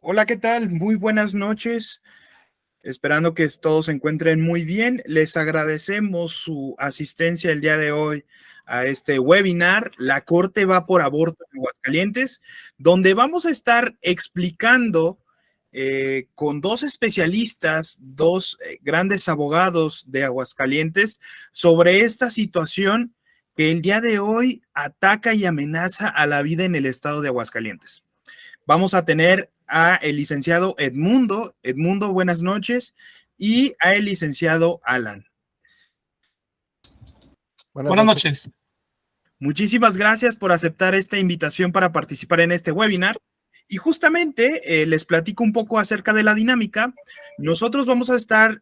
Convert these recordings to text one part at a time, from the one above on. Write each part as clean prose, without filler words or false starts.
Hola, ¿qué tal? Muy buenas noches. Esperando que todos se encuentren muy bien. Les agradecemos su asistencia el día de hoy a este webinar, La Corte va por aborto en Aguascalientes, donde vamos a estar explicando con dos especialistas, dos grandes abogados de Aguascalientes, sobre esta situación que el día de hoy ataca y amenaza a la vida en el estado de Aguascalientes. Vamos a tener a el licenciado Edmundo. Edmundo, buenas noches. Y a el licenciado Alan. Buenas noches. Muchísimas gracias por aceptar esta invitación para participar en este webinar. Y justamente les platico un poco acerca de la dinámica. Nosotros vamos a estar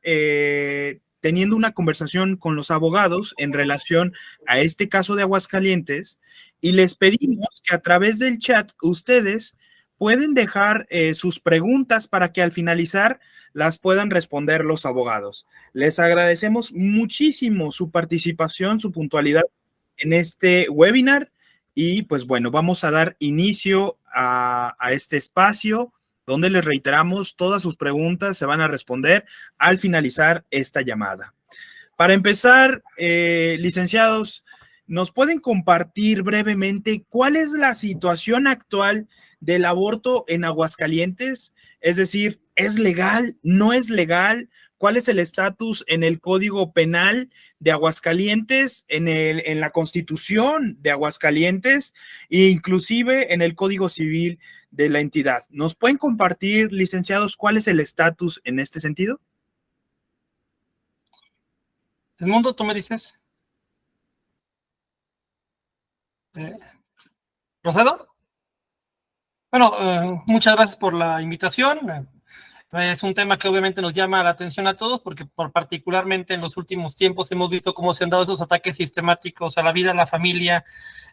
teniendo una conversación con los abogados en relación a este caso de Aguascalientes y les pedimos que a través del chat ustedes pueden dejar sus preguntas para que al finalizar las puedan responder los abogados. Les agradecemos muchísimo su participación, su puntualidad en este webinar y pues bueno, vamos a dar inicio a este espacio donde les reiteramos todas sus preguntas se van a responder al finalizar esta llamada. Para empezar, licenciados, ¿nos pueden compartir brevemente cuál es la situación actual del aborto en Aguascalientes? Es decir, ¿es legal? ¿No es legal? ¿Cuál es el estatus en el Código Penal de Aguascalientes, en la Constitución de Aguascalientes e inclusive en el Código Civil de la entidad? ¿Nos pueden compartir, licenciados, cuál es el estatus en este sentido? Edmundo, ¿tú me dices? ¿Procedo? Bueno, muchas gracias por la invitación. Es un tema que obviamente nos llama la atención a todos porque particularmente en los últimos tiempos hemos visto cómo se han dado esos ataques sistemáticos a la vida, a la familia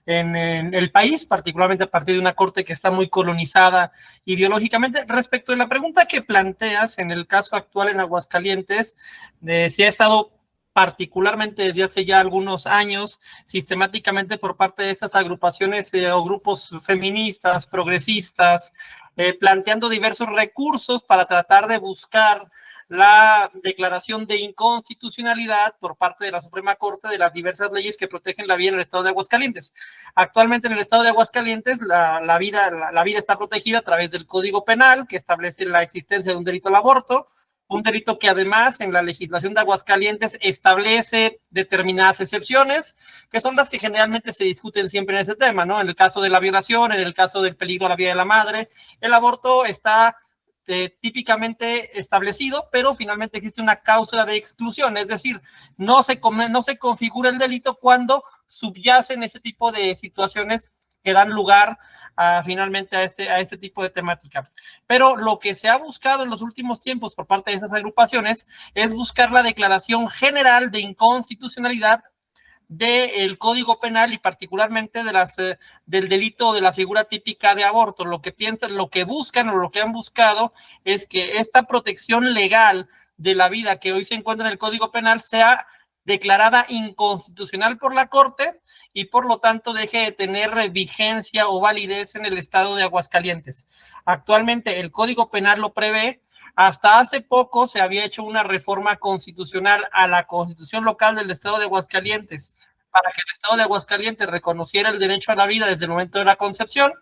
en el país, particularmente a partir de una corte que está muy colonizada ideológicamente. Respecto de la pregunta que planteas, en el caso actual en Aguascalientes, si ha estado particularmente desde hace ya algunos años, sistemáticamente por parte de estas agrupaciones o grupos feministas, progresistas, planteando diversos recursos para tratar de buscar la declaración de inconstitucionalidad por parte de la Suprema Corte de las diversas leyes que protegen la vida en el estado de Aguascalientes. Actualmente en el estado de Aguascalientes la vida está protegida a través del Código Penal, que establece la existencia de un delito al aborto, un delito que además en la legislación de Aguascalientes establece determinadas excepciones, que son las que generalmente se discuten siempre en ese tema, ¿no? En el caso de la violación, en el caso del peligro a la vida de la madre, el aborto está típicamente establecido, pero finalmente existe una cláusula de exclusión, es decir, no se configura el delito cuando subyacen ese tipo de situaciones que dan lugar finalmente a este tipo de temática. Pero lo que se ha buscado en los últimos tiempos por parte de esas agrupaciones es buscar la declaración general de inconstitucionalidad del Código Penal y particularmente del delito de la figura típica de aborto. Lo que buscan o lo que han buscado es que esta protección legal de la vida que hoy se encuentra en el Código Penal sea declarada inconstitucional por la Corte y por lo tanto deje de tener vigencia o validez en el estado de Aguascalientes. Actualmente el Código Penal lo prevé. Hasta hace poco se había hecho una reforma constitucional a la Constitución local del estado de Aguascalientes para que el estado de Aguascalientes reconociera el derecho a la vida desde el momento de la concepción.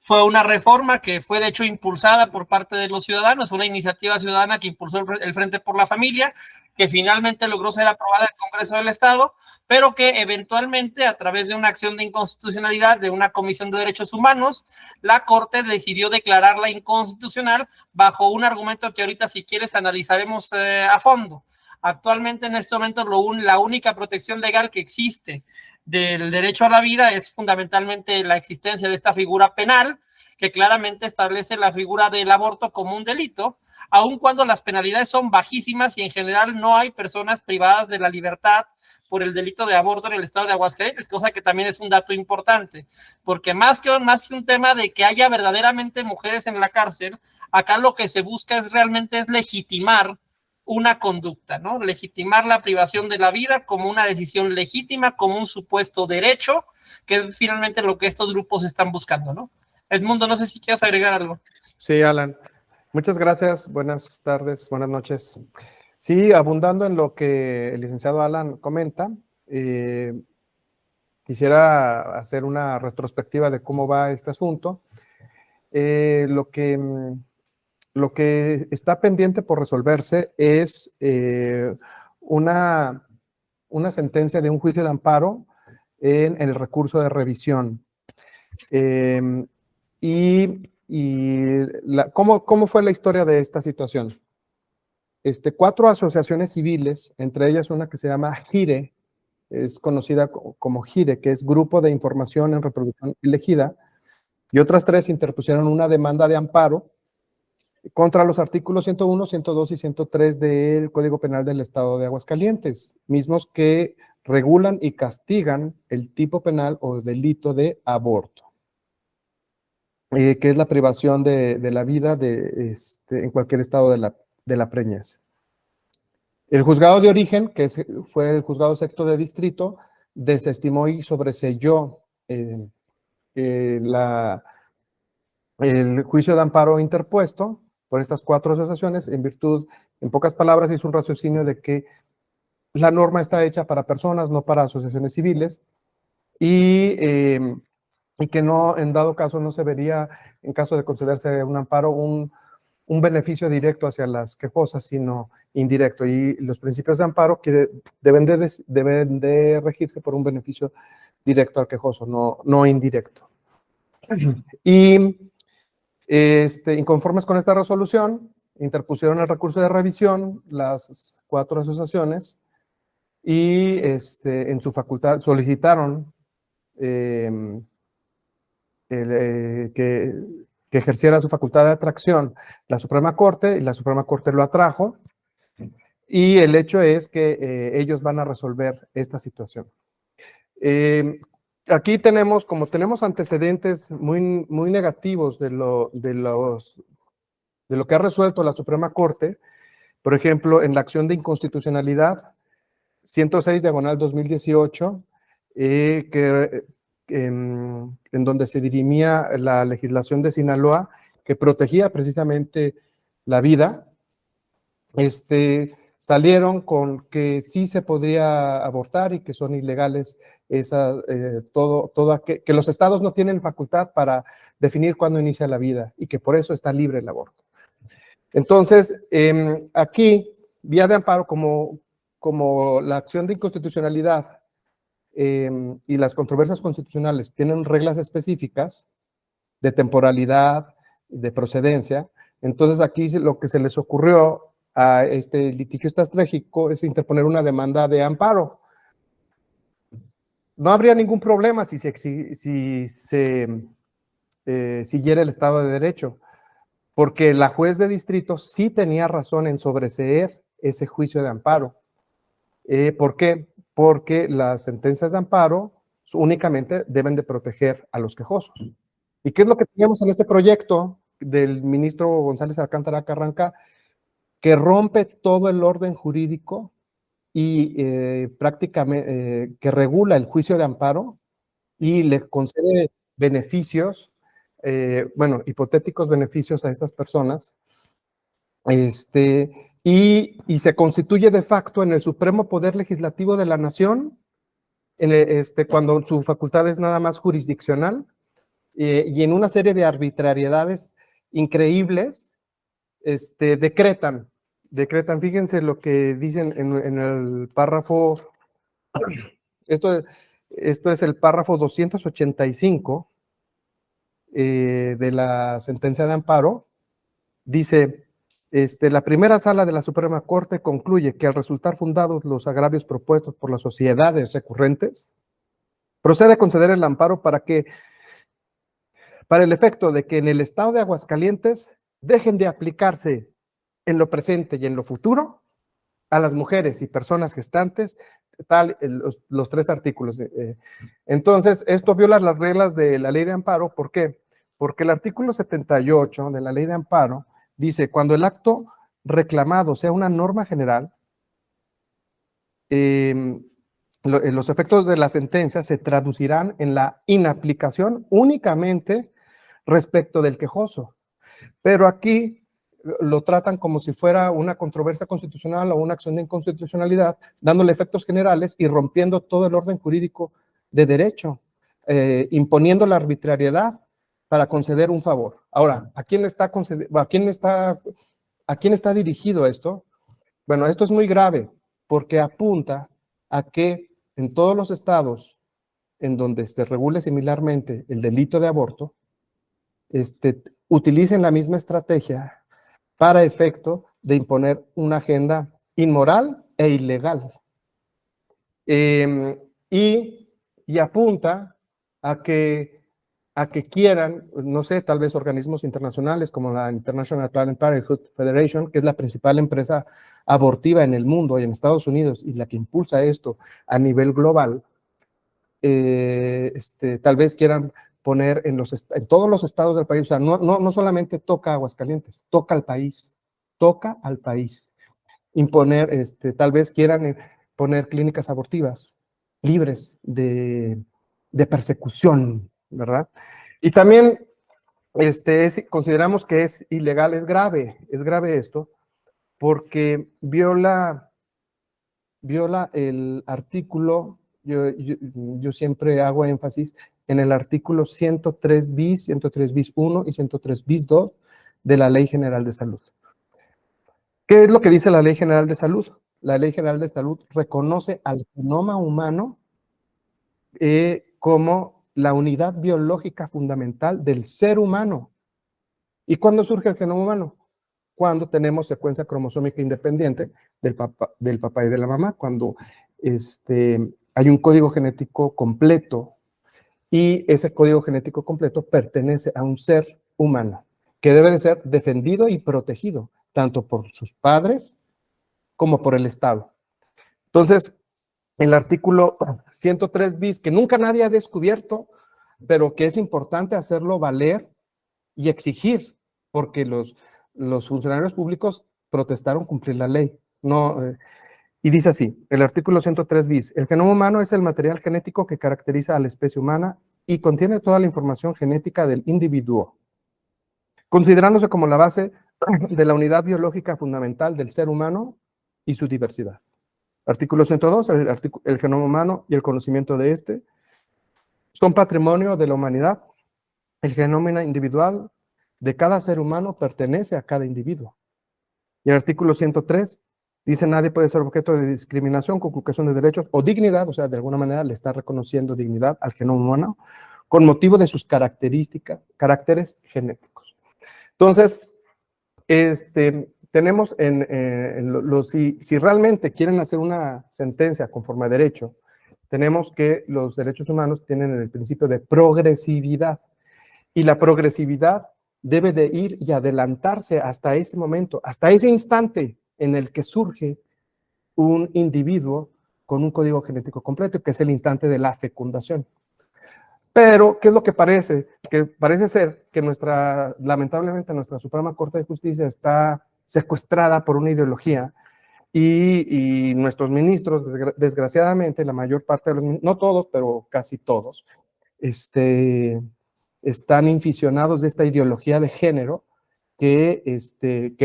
Fue una reforma que fue de hecho impulsada por parte de los ciudadanos, una iniciativa ciudadana que impulsó el Frente por la Familia, que finalmente logró ser aprobada en el Congreso del Estado, pero que eventualmente a través de una acción de inconstitucionalidad de una Comisión de Derechos Humanos, la Corte decidió declararla inconstitucional bajo un argumento que ahorita si quieres analizaremos a fondo. Actualmente en este momento la única protección legal que existe del derecho a la vida es fundamentalmente la existencia de esta figura penal que claramente establece la figura del aborto como un delito, aun cuando las penalidades son bajísimas y en general no hay personas privadas de la libertad por el delito de aborto en el estado de Aguascalientes, cosa que también es un dato importante, porque más que un tema de que haya verdaderamente mujeres en la cárcel, acá lo que se busca es realmente legitimar una conducta, ¿no? Legitimar la privación de la vida como una decisión legítima, como un supuesto derecho, que es finalmente lo que estos grupos están buscando, ¿no? Edmundo, no sé si quieres agregar algo. Sí, Alan. Muchas gracias. Buenas tardes, buenas noches. Sí, abundando en lo que el licenciado Alan comenta, quisiera hacer una retrospectiva de cómo va este asunto. Lo que está pendiente por resolverse es una sentencia de un juicio de amparo en el recurso de revisión. ¿Cómo fue la historia de esta situación? 4 asociaciones civiles, entre ellas una que se llama GIRE, es conocida como GIRE, que es Grupo de Información en Reproducción Elegida, y otras 3 interpusieron una demanda de amparo contra los artículos 101, 102 y 103 del Código Penal del Estado de Aguascalientes, mismos que regulan y castigan el tipo penal o delito de aborto, que es la privación de la vida en cualquier estado de la preñez. El juzgado de origen, fue el juzgado sexto de distrito, desestimó y sobreselló el juicio de amparo interpuesto por estas 4 asociaciones en virtud, en pocas palabras, hizo un raciocinio de que la norma está hecha para personas, no para asociaciones civiles, y que no, en dado caso, no se vería, en caso de concederse un amparo, un beneficio directo hacia las quejosas, sino indirecto. Y los principios de amparo deben de regirse por un beneficio directo al quejoso, no indirecto. Y inconformes con esta resolución, interpusieron el recurso de revisión las 4 asociaciones y en su facultad solicitaron que ejerciera su facultad de atracción la Suprema Corte, y la Suprema Corte lo atrajo, y el hecho es que ellos van a resolver esta situación. Aquí tenemos antecedentes muy negativos de lo que ha resuelto la Suprema Corte, por ejemplo, en la acción de inconstitucionalidad 106/2018, en donde se dirimía la legislación de Sinaloa, que protegía precisamente la vida, salieron con que sí se podría abortar y que son ilegales que los estados no tienen facultad para definir cuándo inicia la vida y que por eso está libre el aborto. Entonces, aquí, vía de amparo, como la acción de inconstitucionalidad y las controversias constitucionales tienen reglas específicas de temporalidad, de procedencia, entonces aquí lo que se les ocurrió a este litigio estratégico es interponer una demanda de amparo. No habría ningún problema si se siguiera el Estado de Derecho, porque la juez de distrito sí tenía razón en sobreseer ese juicio de amparo. ¿Por qué? Porque las sentencias de amparo únicamente deben de proteger a los quejosos. ¿Y qué es lo que tenemos en este proyecto del ministro González Alcántara Carranca? Que rompe todo el orden jurídico y prácticamente que regula el juicio de amparo y le concede beneficios, hipotéticos beneficios a estas personas, y se constituye de facto en el supremo poder legislativo de la nación, cuando su facultad es nada más jurisdiccional, y en una serie de arbitrariedades increíbles, decretan, fíjense lo que dicen en el párrafo, esto es el párrafo 285 de la sentencia de amparo, dice, la primera sala de la Suprema Corte concluye que al resultar fundados los agravios propuestos por las sociedades recurrentes, procede a conceder el amparo para el efecto de que en el estado de Aguascalientes dejen de aplicarse en lo presente y en lo futuro a las mujeres y personas gestantes, los 3 artículos. Entonces, esto viola las reglas de la ley de amparo. ¿Por qué? Porque el artículo 78 de la ley de amparo dice, cuando el acto reclamado sea una norma general, los efectos de la sentencia se traducirán en la inaplicación únicamente respecto del quejoso. Pero aquí lo tratan como si fuera una controversia constitucional o una acción de inconstitucionalidad, dándole efectos generales y rompiendo todo el orden jurídico de derecho, imponiendo la arbitrariedad para conceder un favor. Ahora, ¿a quién está dirigido esto? Bueno, esto es muy grave porque apunta a que en todos los estados en donde se regule similarmente el delito de aborto, utilicen la misma estrategia para efecto de imponer una agenda inmoral e ilegal. Y apunta a que quieran, no sé, tal vez organismos internacionales como la International Planned Parenthood Federation, que es la principal empresa abortiva en el mundo y en Estados Unidos y la que impulsa esto a nivel global, tal vez quieran poner en todos los estados del país, o sea, no solamente toca Aguascalientes, toca al país, imponer, tal vez quieran poner clínicas abortivas libres de persecución, ¿verdad? Y también consideramos que es ilegal, es grave esto, porque viola el artículo, yo siempre hago énfasis en el artículo 103 bis, 103 bis 1 y 103 bis 2 de la Ley General de Salud. ¿Qué es lo que dice la Ley General de Salud? La Ley General de Salud reconoce al genoma humano como la unidad biológica fundamental del ser humano. ¿Y cuándo surge el genoma humano? Cuando tenemos secuencia cromosómica independiente del papá y de la mamá, cuando hay un código genético completo y ese código genético completo pertenece a un ser humano que debe de ser defendido y protegido, tanto por sus padres como por el Estado. Entonces, el artículo 103 bis, que nunca nadie ha descubierto, pero que es importante hacerlo valer y exigir, porque los funcionarios públicos protestaron cumplir la ley. Y dice así, el artículo 103 bis, el genoma humano es el material genético que caracteriza a la especie humana y contiene toda la información genética del individuo, considerándose como la base de la unidad biológica fundamental del ser humano y su diversidad. Artículo 102, el genoma humano y el conocimiento de este son patrimonio de la humanidad. El genoma individual de cada ser humano pertenece a cada individuo. Y el artículo 103 dice: nadie puede ser objeto de discriminación, conculcación de derechos o dignidad, o sea, de alguna manera le está reconociendo dignidad al genoma humano con motivo de sus caracteres genéticos. Entonces, tenemos si realmente quieren hacer una sentencia conforme a derecho, tenemos que los derechos humanos tienen el principio de progresividad, y la progresividad debe de ir y adelantarse hasta ese momento, hasta ese instante en el que surge un individuo con un código genético completo, que es el instante de la fecundación. Pero, ¿qué es lo que parece? Que parece ser que lamentablemente nuestra Suprema Corte de Justicia está secuestrada por una ideología y nuestros ministros, desgraciadamente, la mayor parte de los, no todos, pero casi todos, están inficionados de esta ideología de género que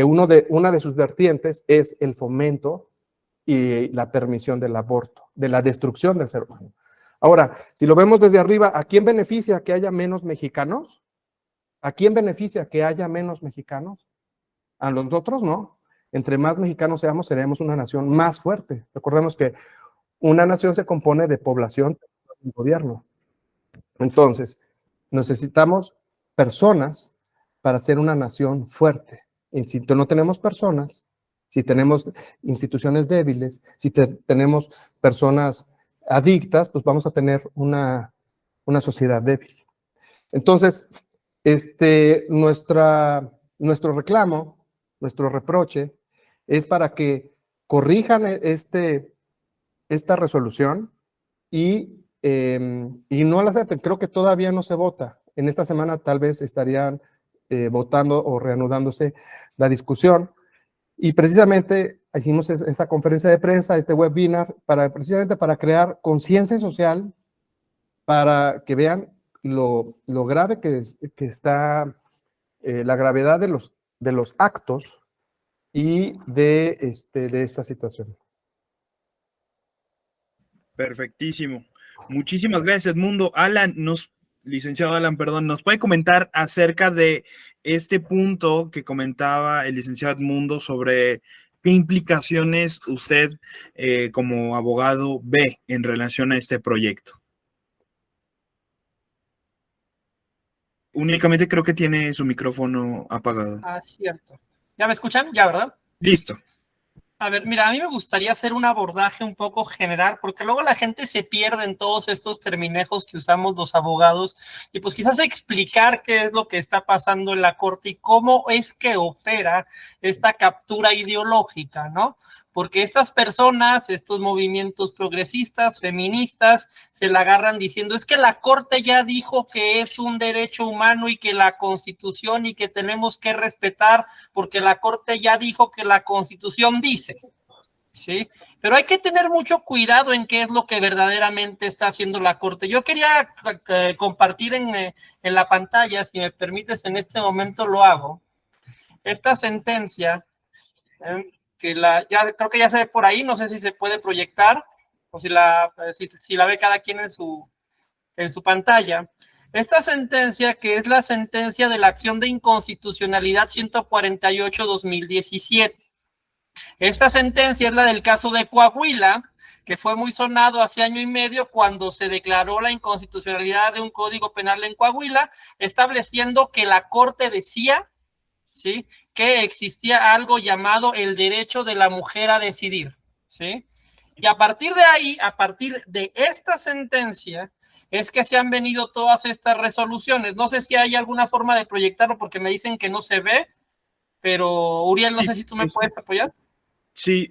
una de sus vertientes es el fomento y la permisión del aborto, de la destrucción del ser humano. Ahora, si lo vemos desde arriba, ¿a quién beneficia que haya menos mexicanos? ¿A quién beneficia que haya menos mexicanos? A los otros no. Entre más mexicanos seamos, seremos una nación más fuerte. Recordemos que una nación se compone de población y gobierno. Entonces, necesitamos personas para ser una nación fuerte. Y si no tenemos personas, si tenemos instituciones débiles, si tenemos personas adictas, pues vamos a tener una sociedad débil. Entonces, nuestro reclamo, nuestro reproche, es para que corrijan esta resolución y no la acepten. Creo que todavía no se vota. En esta semana tal vez estarían votando o reanudándose la discusión. Y precisamente hicimos esa conferencia de prensa, este webinar, precisamente para crear conciencia social, para que vean lo grave que está, la gravedad de los actos y de esta situación. Perfectísimo. Muchísimas gracias, Edmundo. Licenciado Alan, perdón, ¿nos puede comentar acerca de este punto que comentaba el licenciado Edmundo sobre qué implicaciones usted como abogado ve en relación a este proyecto? Únicamente creo que tiene su micrófono apagado. Ah, cierto. ¿Ya me escuchan? Ya, ¿verdad? Listo. A ver, mira, a mí me gustaría hacer un abordaje un poco general, porque luego la gente se pierde en todos estos terminejos que usamos los abogados, y pues quizás explicar qué es lo que está pasando en la corte y cómo es que opera esta captura ideológica, ¿no? Porque estas personas, estos movimientos progresistas, feministas, se la agarran diciendo, es que la corte ya dijo que es un derecho humano y que la Constitución y que tenemos que respetar, porque la corte ya dijo que la Constitución dice, ¿sí? Pero hay que tener mucho cuidado en qué es lo que verdaderamente está haciendo la corte. Yo quería compartir en la pantalla, si me permites, en este momento lo hago, esta sentencia, que ya creo que ya se ve por ahí, no sé si se puede proyectar o si la ve cada quien en su pantalla. Esta sentencia, que es la sentencia de la acción de inconstitucionalidad 148-2017. Esta sentencia es la del caso de Coahuila, que fue muy sonado hace año y medio cuando se declaró la inconstitucionalidad de un código penal en Coahuila, estableciendo que la Corte decía, ¿sí?, que existía algo llamado el derecho de la mujer a decidir, ¿sí? Y a partir de ahí, a partir de esta sentencia, es que se han venido todas estas resoluciones. No sé si hay alguna forma de proyectarlo porque me dicen que no se ve, pero Uriel, no sé si tú me puedes apoyar. Sí,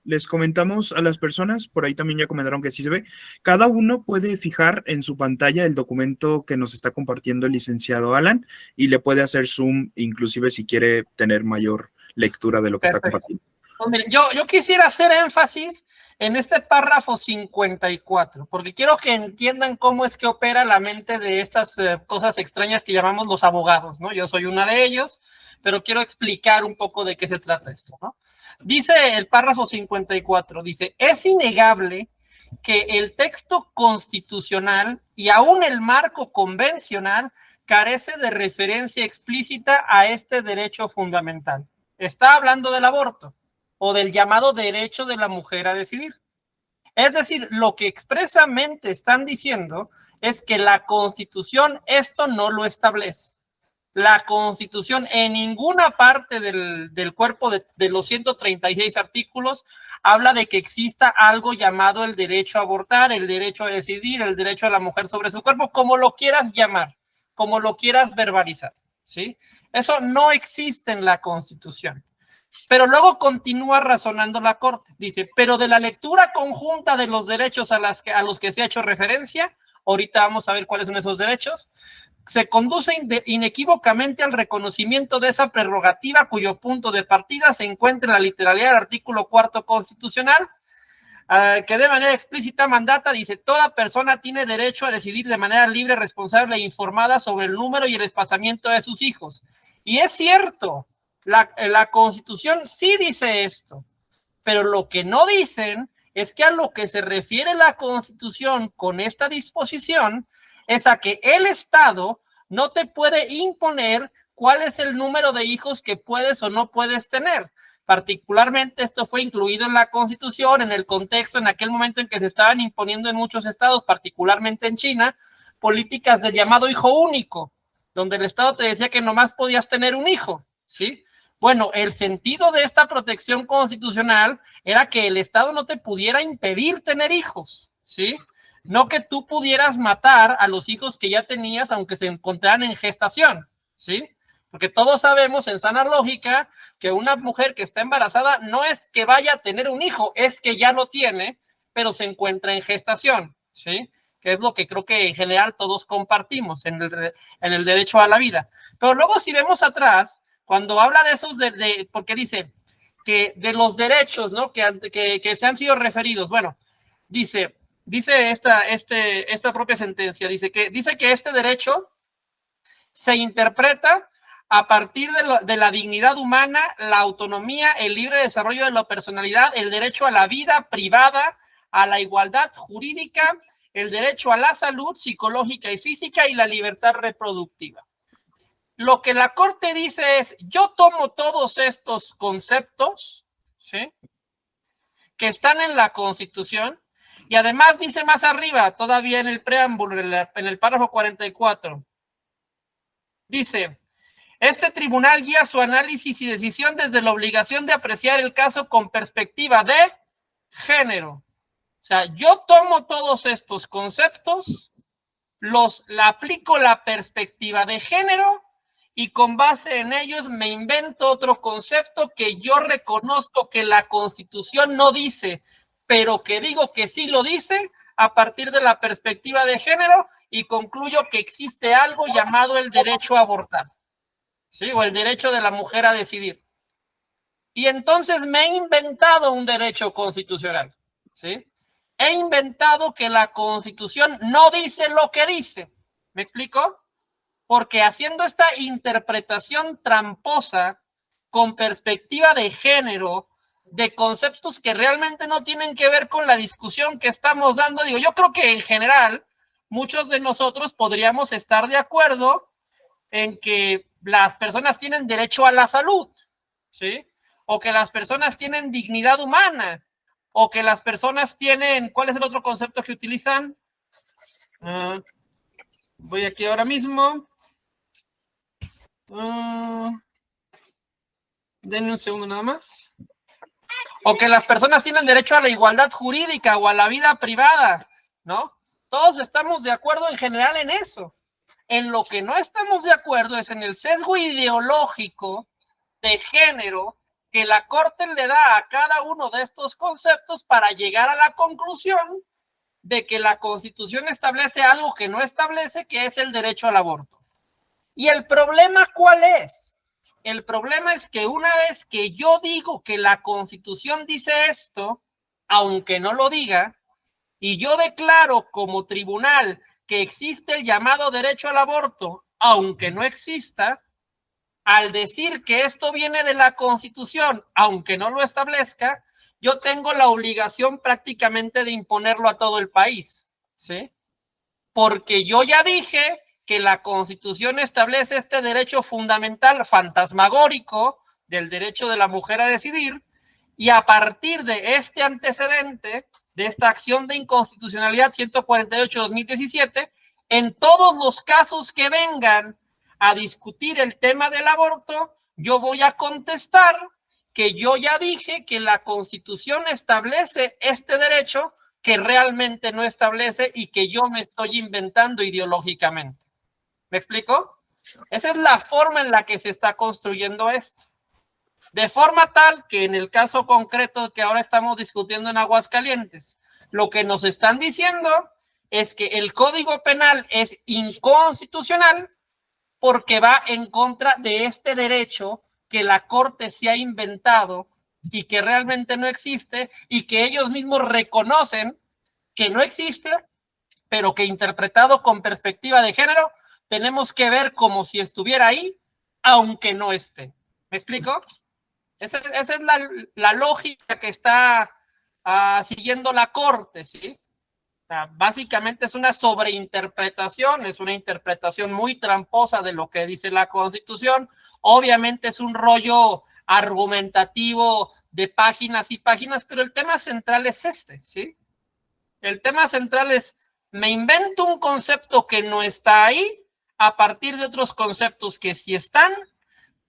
les comentamos a las personas, por ahí también ya comentaron que sí se ve, cada uno puede fijar en su pantalla el documento que nos está compartiendo el licenciado Alan y le puede hacer zoom, inclusive si quiere tener mayor lectura de lo que Perfecto. está compartiendo. Pues miren, yo quisiera hacer énfasis en este párrafo 54, porque quiero que entiendan cómo es que opera la mente de estas cosas extrañas que llamamos los abogados, ¿no? Yo soy una de ellos, pero quiero explicar un poco de qué se trata esto, ¿no? Dice el párrafo 54, dice, es innegable que el texto constitucional y aún el marco convencional carece de referencia explícita a este derecho fundamental. Está hablando del aborto o del llamado derecho de la mujer a decidir. Es decir, lo que expresamente están diciendo es que la Constitución esto no lo establece. La Constitución en ninguna parte del cuerpo de los 136 artículos habla de que exista algo llamado el derecho a abortar, el derecho a decidir, el derecho a la mujer sobre su cuerpo, como lo quieras llamar, como lo quieras verbalizar, ¿sí? Eso no existe en la Constitución. Pero luego continúa razonando la Corte. Dice, pero de la lectura conjunta de los derechos a los que se ha hecho referencia, ahorita vamos a ver cuáles son esos derechos, se conduce inequívocamente al reconocimiento de esa prerrogativa cuyo punto de partida se encuentra en la literalidad del artículo 4 constitucional, que de manera explícita mandata, dice, toda persona tiene derecho a decidir de manera libre, responsable e informada sobre el número y el desplazamiento de sus hijos. Y es cierto, la Constitución sí dice esto, pero lo que no dicen es que a lo que se refiere la Constitución con esta disposición es a que el Estado no te puede imponer cuál es el número de hijos que puedes o no puedes tener. Particularmente esto fue incluido en la Constitución, en el contexto, en aquel momento en que se estaban imponiendo en muchos estados, particularmente en China, políticas del llamado hijo único, donde el Estado te decía que nomás podías tener un hijo, ¿sí? Bueno, el sentido de esta protección constitucional era que el Estado no te pudiera impedir tener hijos, ¿sí? No que tú pudieras matar a los hijos que ya tenías aunque se encontraran en gestación, ¿sí? Porque todos sabemos en sana lógica que una mujer que está embarazada no es que vaya a tener un hijo, es que ya lo tiene, pero se encuentra en gestación, ¿sí? Que es lo que creo que en general todos compartimos en el derecho a la vida. Pero luego si vemos atrás, cuando habla de esos, porque dice que de los derechos, ¿no? Que se han sido referidos, bueno, dice, Dice esta propia sentencia, dice que este derecho se interpreta a partir de la dignidad humana, la autonomía, el libre desarrollo de la personalidad, el derecho a la vida privada, a la igualdad jurídica, el derecho a la salud psicológica y física y la libertad reproductiva. Lo que la Corte dice es, yo tomo todos estos conceptos, ¿sí?, que están en la Constitución, y además dice más arriba, todavía en el preámbulo, en el párrafo 44, dice, este tribunal guía su análisis y decisión desde la obligación de apreciar el caso con perspectiva de género. O sea, yo tomo todos estos conceptos, aplico la perspectiva de género y con base en ellos me invento otro concepto que yo reconozco que la Constitución no dice, pero que digo que sí lo dice a partir de la perspectiva de género y concluyo que existe algo llamado el derecho a abortar, ¿sí?, o el derecho de la mujer a decidir. Y entonces me he inventado un derecho constitucional, ¿sí? He inventado que la Constitución no dice lo que dice. ¿Me explico? Porque haciendo esta interpretación tramposa con perspectiva de género, de conceptos que realmente no tienen que ver con la discusión que estamos dando, digo, yo creo que en general muchos de nosotros podríamos estar de acuerdo en que las personas tienen derecho a la salud, ¿sí? O que las personas tienen dignidad humana, o que las personas tienen, ¿cuál es el otro concepto que utilizan? Voy aquí ahora mismo. Denme un segundo nada más. O que las personas tienen derecho a la igualdad jurídica o a la vida privada, ¿no? Todos estamos de acuerdo en general en eso. En lo que no estamos de acuerdo es en el sesgo ideológico de género que la Corte le da a cada uno de estos conceptos para llegar a la conclusión de que la Constitución establece algo que no establece, que es el derecho al aborto. ¿Y el problema cuál es? El problema es que una vez que yo digo que la Constitución dice esto, aunque no lo diga, y yo declaro como tribunal que existe el llamado derecho al aborto, aunque no exista, al decir que esto viene de la Constitución, aunque no lo establezca, yo tengo la obligación prácticamente de imponerlo a todo el país, ¿sí? Porque yo ya dije que la Constitución establece este derecho fundamental fantasmagórico del derecho de la mujer a decidir, y a partir de este antecedente, de esta acción de inconstitucionalidad 148-2017, en todos los casos que vengan a discutir el tema del aborto, yo voy a contestar que yo ya dije que la Constitución establece este derecho que realmente no establece y que yo me estoy inventando ideológicamente. ¿Me explico? Esa es la forma en la que se está construyendo esto. De forma tal que en el caso concreto que ahora estamos discutiendo en Aguascalientes, lo que nos están diciendo es que el Código Penal es inconstitucional porque va en contra de este derecho que la Corte se ha inventado y que realmente no existe y que ellos mismos reconocen que no existe, pero que interpretado con perspectiva de género, tenemos que ver como si estuviera ahí, aunque no esté. ¿Me explico? Esa es la lógica que está siguiendo la Corte, ¿sí? O sea, básicamente es una sobreinterpretación, es una interpretación muy tramposa de lo que dice la Constitución. Obviamente es un rollo argumentativo de páginas y páginas, pero el tema central es este, ¿sí? El tema central es, me invento un concepto que no está ahí a partir de otros conceptos que sí están,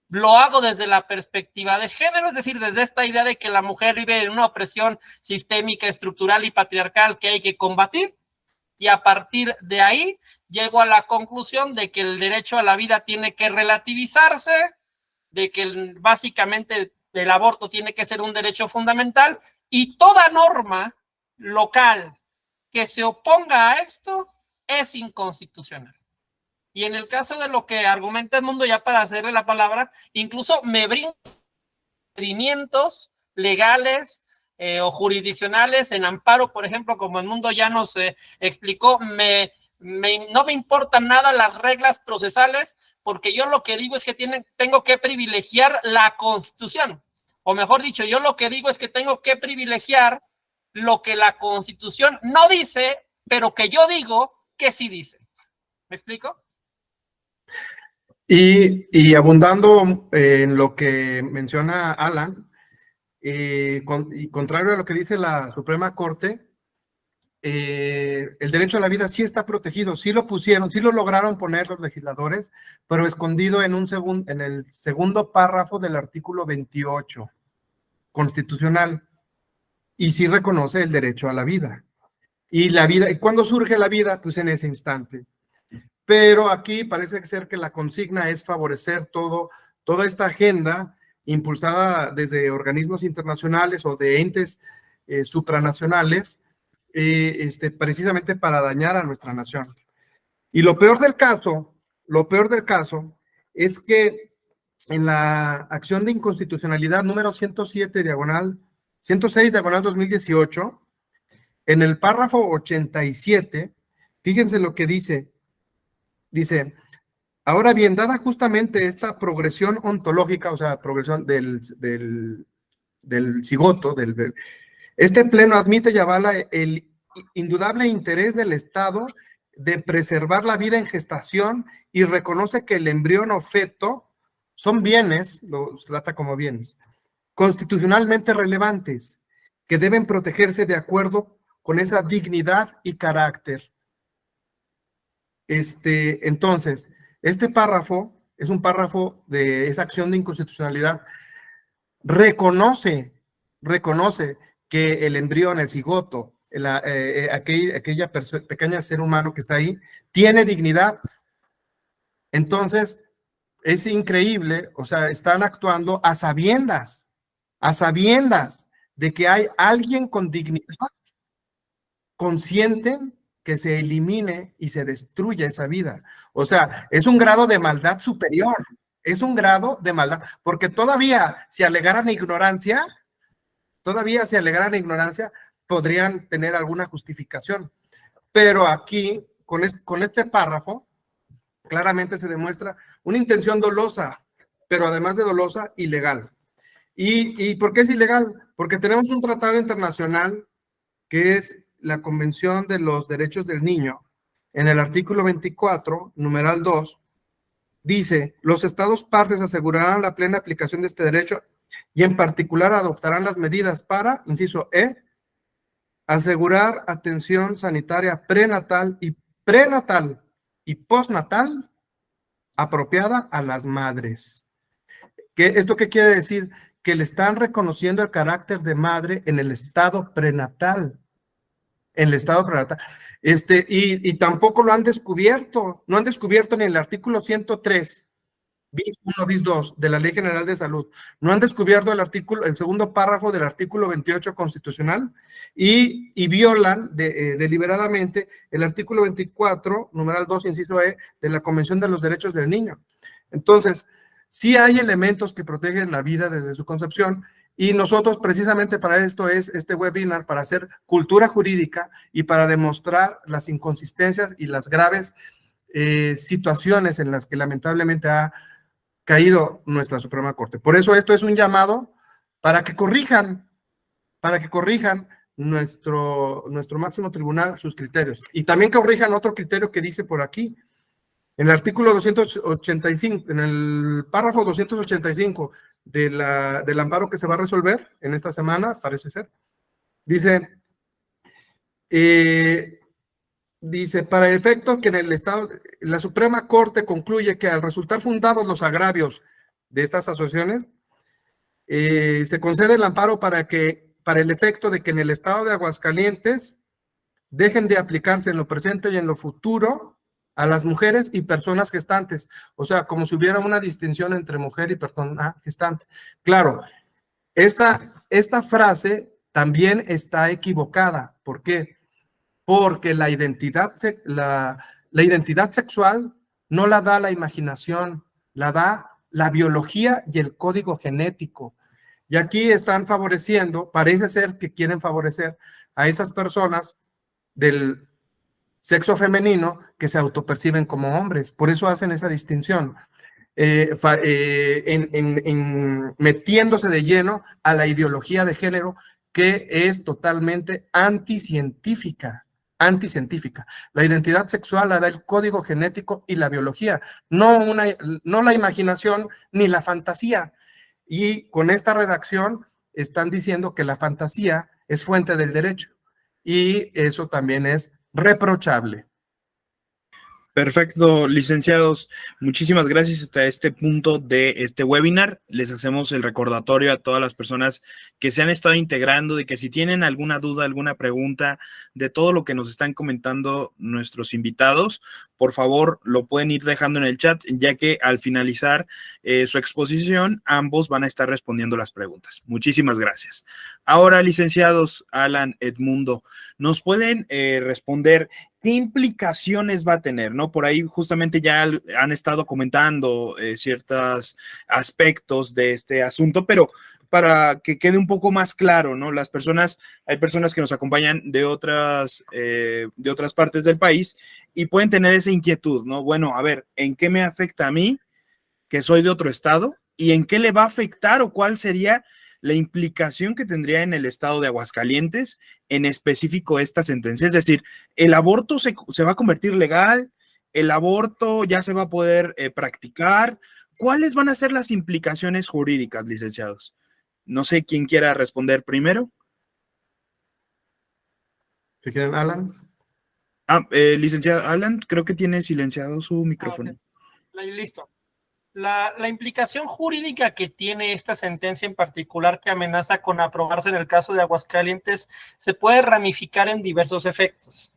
lo hago desde la perspectiva de género, es decir, desde esta idea de que la mujer vive en una opresión sistémica, estructural y patriarcal que hay que combatir, y a partir de ahí llego a la conclusión de que el derecho a la vida tiene que relativizarse, de que básicamente el aborto tiene que ser un derecho fundamental, y toda norma local que se oponga a esto es inconstitucional. Y en el caso de lo que argumenta Edmundo, ya para hacerle la palabra, incluso me brinco procedimientos legales o jurisdiccionales, en amparo, por ejemplo, como el mundo ya nos explicó, no me importan nada las reglas procesales, porque yo lo que digo es que tengo que privilegiar la Constitución, o mejor dicho, yo lo que digo es que tengo que privilegiar lo que la Constitución no dice, pero que yo digo que sí dice. ¿Me explico? Y abundando en lo que menciona Alan, y contrario a lo que dice la Suprema Corte, el derecho a la vida sí está protegido, sí lo pusieron, sí lo lograron poner los legisladores, pero escondido en el segundo párrafo del artículo 28 constitucional, y sí reconoce el derecho a la vida. Y la vida, ¿y cuándo surge la vida? Pues en ese instante. Pero aquí parece ser que la consigna es favorecer toda esta agenda impulsada desde organismos internacionales o de entes supranacionales, precisamente para dañar a nuestra nación. Y lo peor del caso es que en la acción de inconstitucionalidad número 106 diagonal 2018, en el párrafo 87, fíjense lo que dice. Dice, ahora bien, dada justamente esta progresión ontológica, o sea, progresión del cigoto, este pleno admite y avala el indudable interés del Estado de preservar la vida en gestación y reconoce que el embrión o feto son bienes, los trata como bienes, constitucionalmente relevantes, que deben protegerse de acuerdo con esa dignidad y carácter. Entonces, este párrafo es un párrafo de esa acción de inconstitucionalidad. Reconoce que el embrión, el cigoto, aquella pequeña ser humano que está ahí, tiene dignidad. Entonces, es increíble, o sea, están actuando a sabiendas de que hay alguien con dignidad, consienten que se elimine y se destruya esa vida. O sea, es un grado de maldad superior, es un grado de maldad, porque todavía si alegaran ignorancia, podrían tener alguna justificación. Pero aquí, con este párrafo, claramente se demuestra una intención dolosa, pero además de dolosa, ilegal. ¿Y por qué es ilegal? Porque tenemos un tratado internacional que es la Convención de los Derechos del Niño. En el artículo 24, numeral 2, dice, los estados partes asegurarán la plena aplicación de este derecho y en particular adoptarán las medidas para, inciso E, asegurar atención sanitaria prenatal y postnatal apropiada a las madres. ¿Esto qué quiere decir? Que le están reconociendo el carácter de madre en el estado prenatal. Y tampoco lo han descubierto. No han descubierto ni en el artículo 103, bis 1, bis 2 de la Ley General de Salud. No han descubierto el segundo párrafo del artículo 28 constitucional y violan deliberadamente el artículo 24, numeral 2, inciso E, de la Convención de los Derechos del Niño. Entonces, sí hay elementos que protegen la vida desde su concepción, y nosotros precisamente para esto es este webinar, para hacer cultura jurídica y para demostrar las inconsistencias y las graves situaciones en las que lamentablemente ha caído nuestra Suprema Corte. Por eso esto es un llamado para que corrijan nuestro máximo tribunal sus criterios. Y también que corrijan otro criterio que dice por aquí, en el artículo 285, en el párrafo 285 del amparo que se va a resolver en esta semana, parece ser, dice, para el efecto que en el Estado, la Suprema Corte concluye que al resultar fundados los agravios de estas asociaciones, se concede el amparo para el efecto de que en el Estado de Aguascalientes dejen de aplicarse en lo presente y en lo futuro a las mujeres y personas gestantes. O sea, como si hubiera una distinción entre mujer y persona gestante. Claro, esta frase también está equivocada. ¿Por qué? Porque la identidad sexual no la da la imaginación, la da la biología y el código genético. Y aquí están favoreciendo, parece ser que quieren favorecer a esas personas del sexo femenino que se autoperciben como hombres. Por eso hacen esa distinción, metiéndose de lleno a la ideología de género que es totalmente anticientífica. La identidad sexual la da el código genético y la biología, no la imaginación ni la fantasía. Y con esta redacción están diciendo que la fantasía es fuente del derecho. Y eso también es reprochable. Perfecto, licenciados. Muchísimas gracias hasta este punto de este webinar. Les hacemos el recordatorio a todas las personas que se han estado integrando de que si tienen alguna duda, alguna pregunta de todo lo que nos están comentando nuestros invitados, por favor lo pueden ir dejando en el chat, ya que al finalizar su exposición, ambos van a estar respondiendo las preguntas. Muchísimas gracias. Ahora, licenciados Alan, Edmundo, ¿nos pueden responder qué implicaciones va a tener, ¿no? Por ahí justamente ya han estado comentando ciertos aspectos de este asunto, pero para que quede un poco más claro, ¿no? Hay personas que nos acompañan de otras partes del país y pueden tener esa inquietud, ¿no? Bueno, a ver, ¿en qué me afecta a mí, que soy de otro estado? ¿Y en qué le va a afectar o cuál sería la implicación que tendría en el estado de Aguascalientes, en específico esta sentencia? Es decir, ¿el aborto se va a convertir legal? ¿El aborto ya se va a poder practicar? ¿Cuáles van a ser las implicaciones jurídicas, licenciados? No sé quién quiera responder primero. Si quieren, Alan. Licenciado Alan, creo que tiene silenciado su micrófono. Okay. Listo. La implicación jurídica que tiene esta sentencia en particular, que amenaza con aprobarse en el caso de Aguascalientes, se puede ramificar en diversos efectos.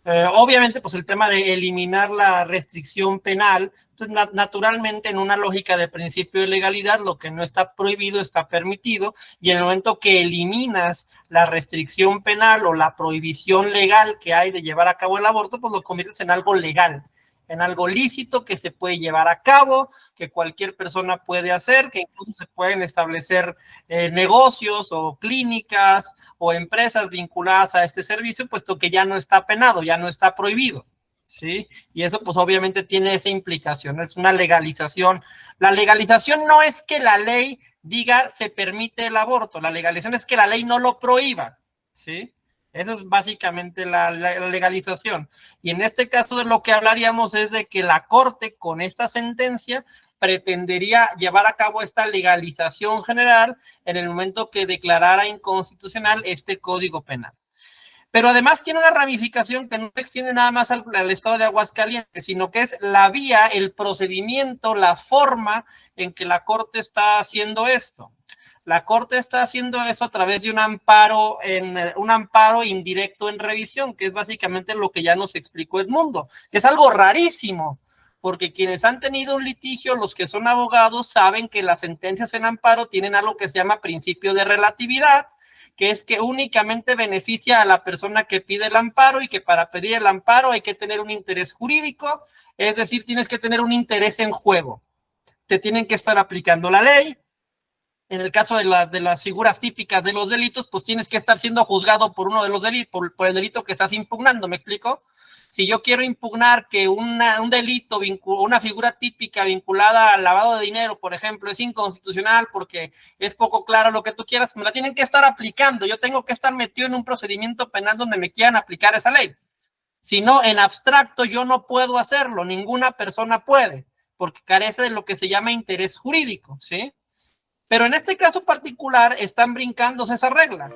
Obviamente, pues el tema de eliminar la restricción penal, pues naturalmente en una lógica de principio de legalidad, lo que no está prohibido está permitido, y en el momento que eliminas la restricción penal o la prohibición legal que hay de llevar a cabo el aborto, pues lo conviertes en algo legal, en algo lícito que se puede llevar a cabo, que cualquier persona puede hacer, que incluso se pueden establecer negocios o clínicas o empresas vinculadas a este servicio, puesto que ya no está penado, ya no está prohibido, ¿sí? Y eso pues obviamente tiene esa implicación, es una legalización. La legalización no es que la ley diga se permite el aborto, la legalización es que la ley no lo prohíba, ¿sí? Eso es básicamente la legalización. Y en este caso de lo que hablaríamos es de que la Corte con esta sentencia pretendería llevar a cabo esta legalización general en el momento que declarara inconstitucional este Código Penal. Pero además tiene una ramificación que no se extiende nada más al estado de Aguascalientes, sino que es la vía, el procedimiento, la forma en que la Corte está haciendo esto. La Corte está haciendo eso a través de un amparo indirecto en revisión, que es básicamente lo que ya nos explicó Edmundo, que es algo rarísimo, porque quienes han tenido un litigio, los que son abogados, saben que las sentencias en amparo tienen algo que se llama principio de relatividad, que es que únicamente beneficia a la persona que pide el amparo y que para pedir el amparo hay que tener un interés jurídico, es decir, tienes que tener un interés en juego. Te tienen que estar aplicando la ley. En el caso de las figuras típicas de los delitos, pues tienes que estar siendo juzgado por uno de los delitos, por el delito que estás impugnando, ¿me explico? Si yo quiero impugnar que un delito, una figura típica vinculada al lavado de dinero, por ejemplo, es inconstitucional porque es poco claro lo que tú quieras, me la tienen que estar aplicando. Yo tengo que estar metido en un procedimiento penal donde me quieran aplicar esa ley. Si no, en abstracto yo no puedo hacerlo, ninguna persona puede, porque carece de lo que se llama interés jurídico, ¿sí? Pero en este caso particular están brincándose esa regla.